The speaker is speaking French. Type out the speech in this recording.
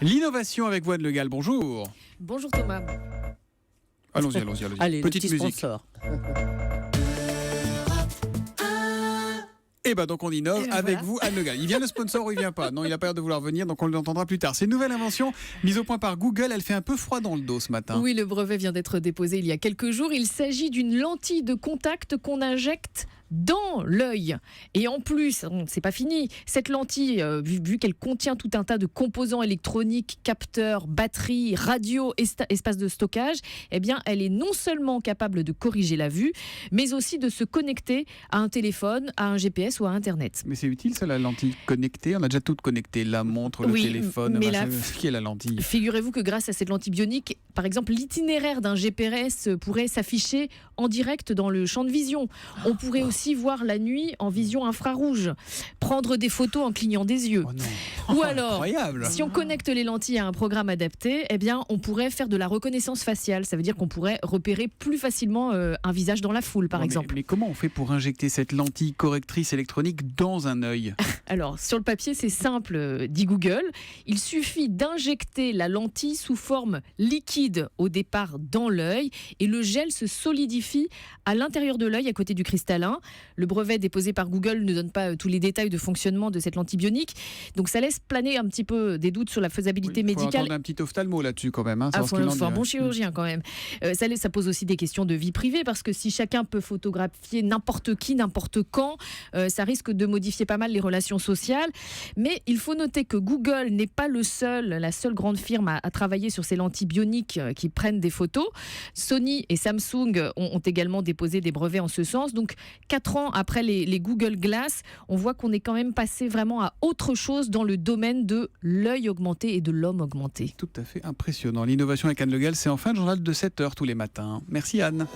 L'innovation avec Voix de Le Gall, bonjour. Bonjour Thomas. Allons-y. Allez, Petite le petit musique. sponsor. Et donc on innove Et avec voilà. vous, Anne Le Gall. Il vient le sponsor ou il vient pas? Non, il a pas l'air de vouloir venir, donc on l'entendra plus tard. C'est une nouvelle invention mise au point par Google. Elle fait un peu froid dans le dos ce matin. Oui, le brevet vient d'être déposé il y a quelques jours. Il s'agit d'une lentille de contact qu'on injecte dans l'œil. Et en plus, c'est pas fini, cette lentille, vu qu'elle contient tout un tas de composants électroniques, capteurs, batteries, radio, espace de stockage, eh bien, elle est non seulement capable de corriger la vue, mais aussi de se connecter à un téléphone, à un GPS ou à Internet. Mais c'est utile ça, la lentille connectée. On a déjà tout connecté, la montre, le Oui, téléphone. mais machin. là, Qui est la lentille? Figurez-vous que grâce à cette lentille bionique, par exemple, l'itinéraire d'un GPS pourrait s'afficher en direct dans le champ de vision. On pourrait aussi voir la nuit en vision infrarouge, prendre des photos en clignant des yeux. Oh non. Ou alors, Incroyable. si on connecte les lentilles à un programme adapté, eh bien, on pourrait faire de la reconnaissance faciale. Ça veut dire qu'on pourrait repérer plus facilement un visage dans la foule, par exemple. Mais comment on fait pour injecter cette lentille correctrice électronique dans un œil? Alors, sur le papier, c'est simple, dit Google. Il suffit d'injecter la lentille sous forme liquide au départ dans l'œil et le gel se solidifie à l'intérieur de l'œil à côté du cristallin. Le brevet déposé par Google ne donne pas tous les détails de fonctionnement de cette lentille bionique. Donc, ça laisse planer un petit peu des doutes sur la faisabilité Il faut médicale. entendre un petit ophtalmo là-dessus quand même. Hein, Ah, savoir ce qu'il en faut un dit. bon chirurgien quand même. Ça pose aussi des questions de vie privée parce que si chacun peut photographier n'importe qui, n'importe quand, ça risque de modifier pas mal les relations sociales. Mais il faut noter que Google n'est pas la seule grande firme à travailler sur ces lentilles bioniques qui prennent des photos. Sony et Samsung ont également déposé des brevets en ce sens. Donc 4 ans après les Google Glass, on voit qu'on est quand même passé vraiment à autre chose dans le domaine de l'œil augmenté et de l'homme augmenté. Tout à fait impressionnant. L'innovation avec Anne Le Gall, c'est en fin de journal de 7h tous les matins. Merci Anne.